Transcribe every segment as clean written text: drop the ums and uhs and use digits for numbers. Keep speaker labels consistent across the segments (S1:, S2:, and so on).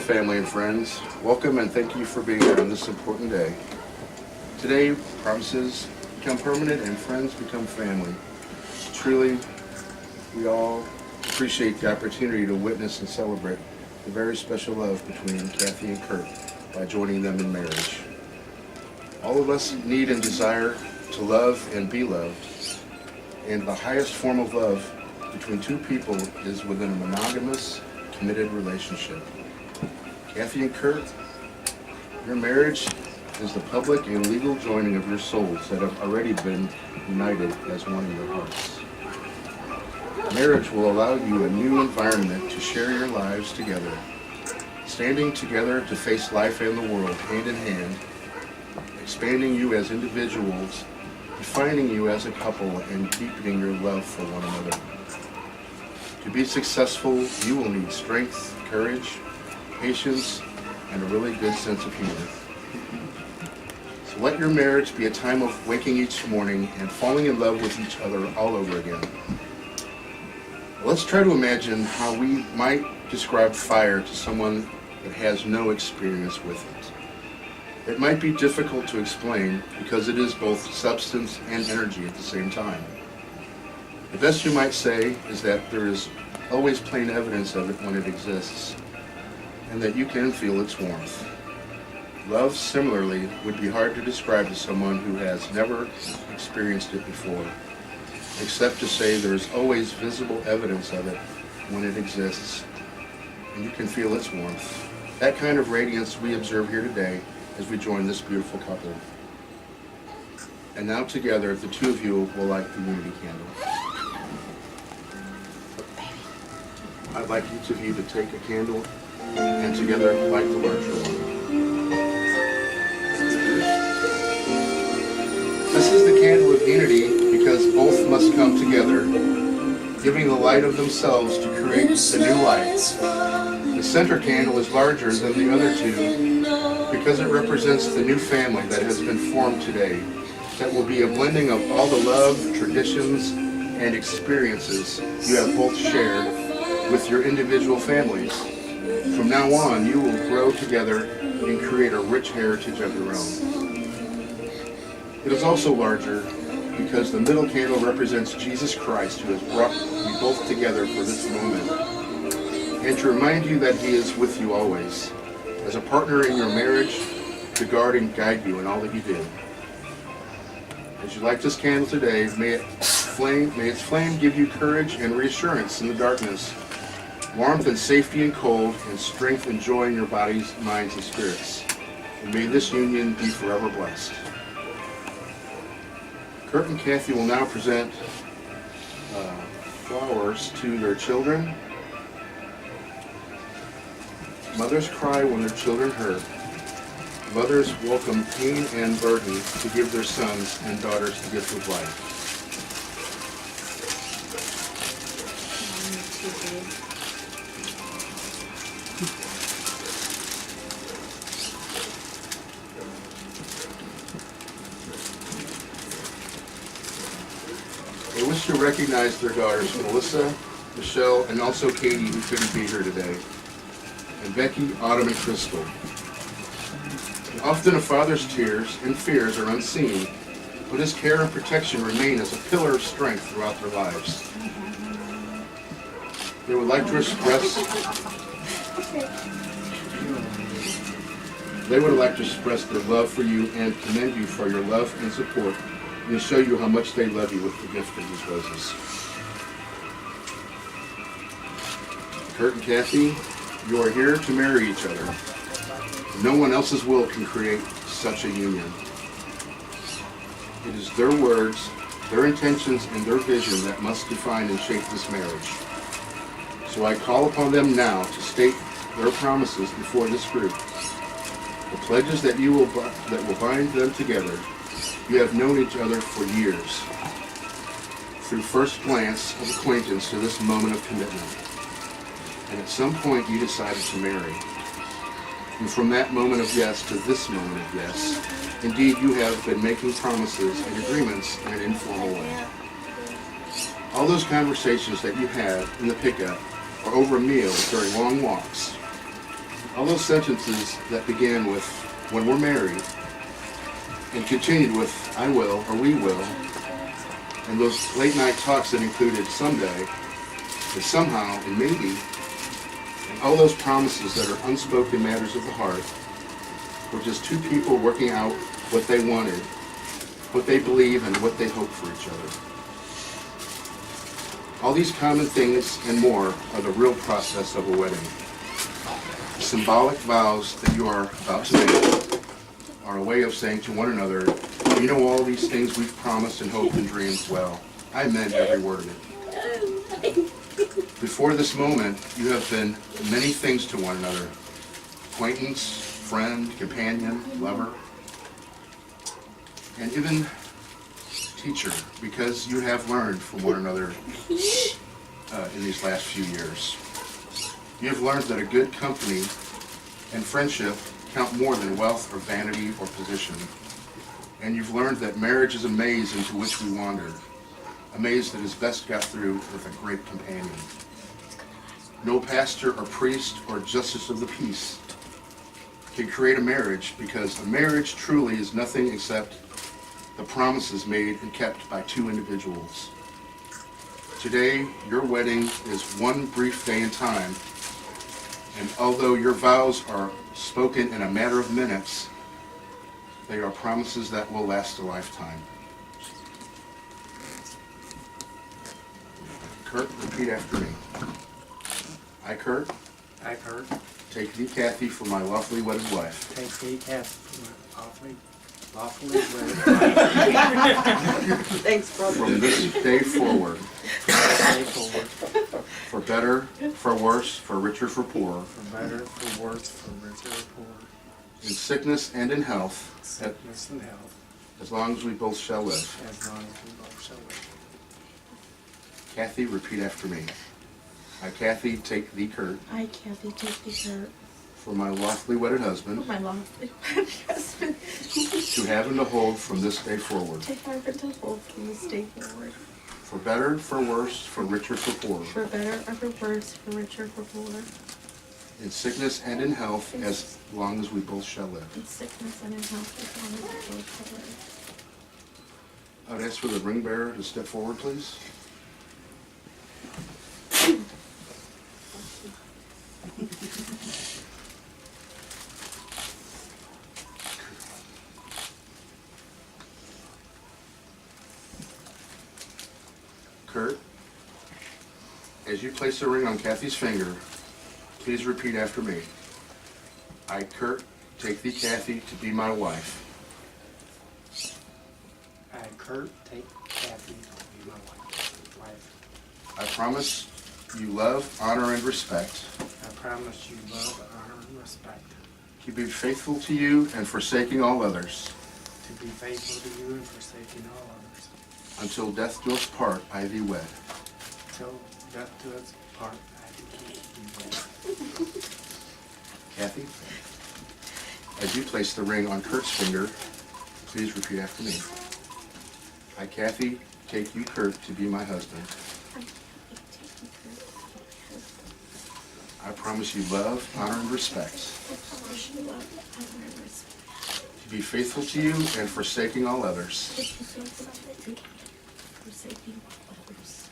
S1: family and friends. Welcome and thank you for being here on this important day. Today, promises become permanent and friends become family. Truly, we all appreciate the opportunity to witness and celebrate the very special love between Kathy and Curt by joining them in marriage. All of us need and desire to love and be loved, and the highest form of love between two people is within a monogamous, committed relationship. Kathy and Curt, your marriage is the public and legal joining of your souls that have already been united as one in your hearts. Marriage will allow you a new environment to share your lives together, standing together to face life and the world hand in hand, expanding you as individuals, defining you as a couple, and deepening your love for one another. To be successful, you will need strength, courage, patience, and a really good sense of humor. So let your marriage be a time of waking each morning and falling in love with each other all over again. Let's try to imagine how we might describe fire to someone that has no experience with it. It might be difficult to explain because it is both substance and energy at the same time. The best you might say is that there is always plain evidence of it when it exists, and that you can feel its warmth. Love, similarly, would be hard to describe to someone who has never experienced it before, except to say there is always visible evidence of it when it exists, and you can feel its warmth. That kind of radiance we observe here today as we join this beautiful couple. And now together, the two of you will light the unity candle. I'd like each of you to take a candle and together light the larger one. This is the candle of unity because both must come together, giving the light of themselves to create the new light. The center candle is larger than the other two because it represents the new family that has been formed today, that will be a blending of all the love, traditions, and experiences you have both shared with your individual families. From now on, you will grow together and create a rich heritage of your own. It is also larger because the middle candle represents Jesus Christ, who has brought you both together for this moment, and to remind you that He is with you always, as a partner in your marriage, to guard and guide you in all that you do. As you light this candle today, may its flame give you courage and reassurance in the darkness, warmth and safety in cold, and strength and joy in your bodies, minds, and spirits. And may this union be forever blessed. Curt and Kathy will now present flowers to their children. Mothers cry when their children hurt. Mothers welcome pain and burden to give their sons and daughters the gift of life. They wish to recognize their daughters, Melissa, Michelle, and also Katie, who couldn't be here today, and Becky, Autumn, and Crystal. And often a father's tears and fears are unseen, but his care and protection remain as a pillar of strength throughout their lives. They would like to express their love for you and commend you for your love and support, and to show you how much they love you with the gift of these roses. Curt and Kathy, you are here to marry each other. No one else's will can create such a union. It is their words, their intentions, and their vision that must define and shape this marriage. So I call upon them now to state their promises before this group. The pledges that will bind them together. You have known each other for years, through first glance of acquaintance to this moment of commitment. And at some point you decided to marry. And from that moment of yes to this moment of yes, indeed you have been making promises and agreements in an informal way. All those conversations that you had in the pickup or over a meal during long walks, All those sentences that began with, when we're married, and continued with, I will, or we will, and those late night talks that included someday, and somehow, and maybe, and all those promises that are unspoken matters of the heart, were just two people working out what they wanted, what they believe, and what they hope for each other. All these common things and more are the real process of a wedding. Symbolic vows that you are about to make are a way of saying to one another, you know all these things we've promised and hoped and dreamed well. I meant every word of it. Before this moment, you have been many things to one another. Acquaintance, friend, companion, lover, and even teacher, because you have learned from one another in these last few years. You have learned that a good company and friendship count more than wealth or vanity or position. And you've learned that marriage is a maze into which we wander, a maze that is best got through with a great companion. No pastor or priest or justice of the peace can create a marriage, because a marriage truly is nothing except the promises made and kept by two individuals. Today, your wedding is one brief day in time, and although your vows are spoken in a matter of minutes, they are promises that will last a lifetime. Curt, repeat after me. I, Curt.
S2: I, Curt.
S1: Take thee, Kathy, for my lawfully wedded wife.
S2: Take thee, Kathy, for my lawfully wedded wife.
S3: Thanks, brother.
S1: From this day forward,
S2: For
S1: for better, for worse, for richer, for poorer,
S2: better, for worse, for richer, or poorer,
S1: in sickness and in health,
S2: sickness and health,
S1: as long as we both shall live.
S2: as long as we both shall live.
S1: Kathy, repeat after me. I, Kathy, take thee, Curt,
S3: I, Kathy, take thee, Curt,
S1: for my lawfully wedded husband,
S3: my lawfully wedded husband,
S1: to have and to hold from this day forward,
S3: to have and to hold from this day forward,
S1: for better, for worse, for richer, for poorer,
S3: for better or for worse, for richer, for poorer,
S1: in sickness and in health, as long as we both shall live.
S3: in sickness and in health, as long as we both shall live.
S1: I would ask for the ring bearer to step forward, please. Curt, as you place the ring on Kathy's finger, please repeat after me. I, Curt, take thee, Kathy, to be my wife.
S2: I, Curt, take Kathy to be my wife.
S1: I promise you love, honor, and respect,
S2: I promise you love, honor, and respect,
S1: to be faithful to you and forsaking all others,
S2: to be faithful to you and forsaking all others,
S1: until death do us part, I thee wed.
S2: till death do us part, I thee wed.
S1: Kathy, as you place the ring on Curt's finger, please repeat after me. I, Kathy, take you, Curt, to be my husband. I promise you love, honor, and respect,
S3: I promise you love, honor, and respect,
S1: to be faithful to you and forsaking all others,
S3: to be faithful to you, forsaking all others,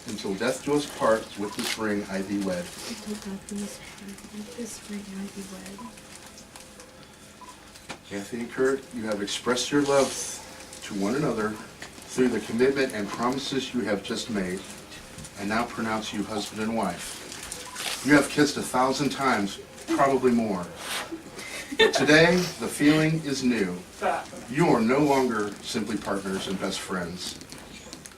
S1: until death do us part, with this ring I thee wed.
S3: until death do us part, with this ring I be wed.
S1: Kathy and Curt, you have expressed your love to one another through the commitment and promises you have just made, and now pronounce you husband and wife. You have kissed 1,000 times, probably more. But today, the feeling is new. You are no longer simply partners and best friends.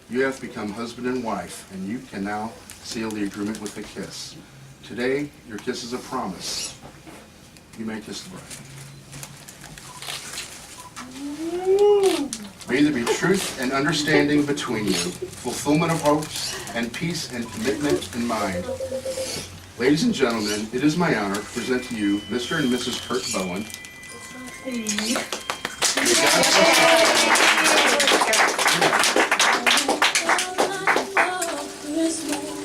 S1: You have become husband and wife, and you can now seal the agreement with a kiss. Today, your kiss is a promise. You may kiss the bride. May there be truth and understanding between you, fulfillment of hopes, and peace and commitment in mind. Ladies and gentlemen, it is my honor to present to you Mr. and Mrs. Curt Bowen.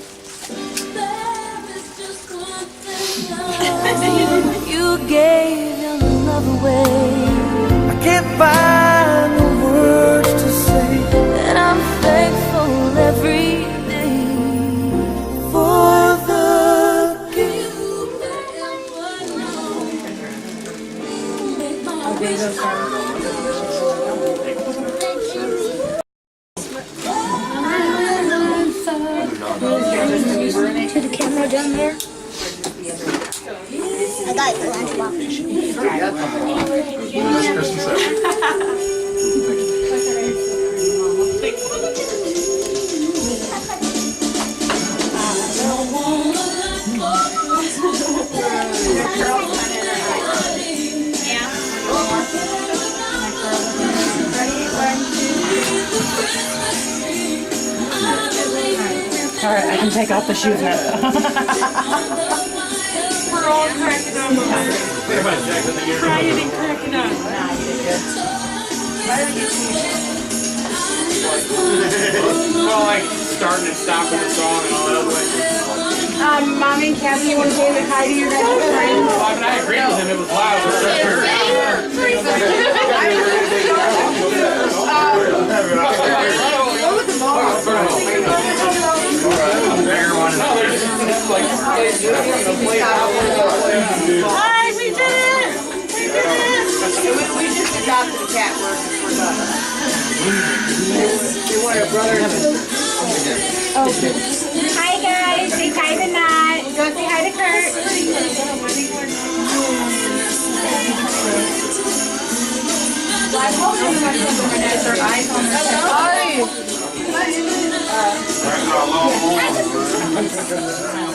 S4: There is just one thing in there?
S3: I got the lunchbox.
S1: Merry Christmas ever.
S4: Alright, I can take off the shoes now. We're all cracking up. Crying and cracking up.
S2: Well, like starting and stopping the song and all that.
S4: Mommy and Kathy, you want to say hi to your guys' friends?
S2: Well, I mean, I agreed with him. It was loud. It was
S4: Hi, we did it! We did it!
S5: We just adopted a cat. We're done. You want your brother?
S3: Hi guys, say hi to Nat. Go say hi to Curt.
S1: Right now,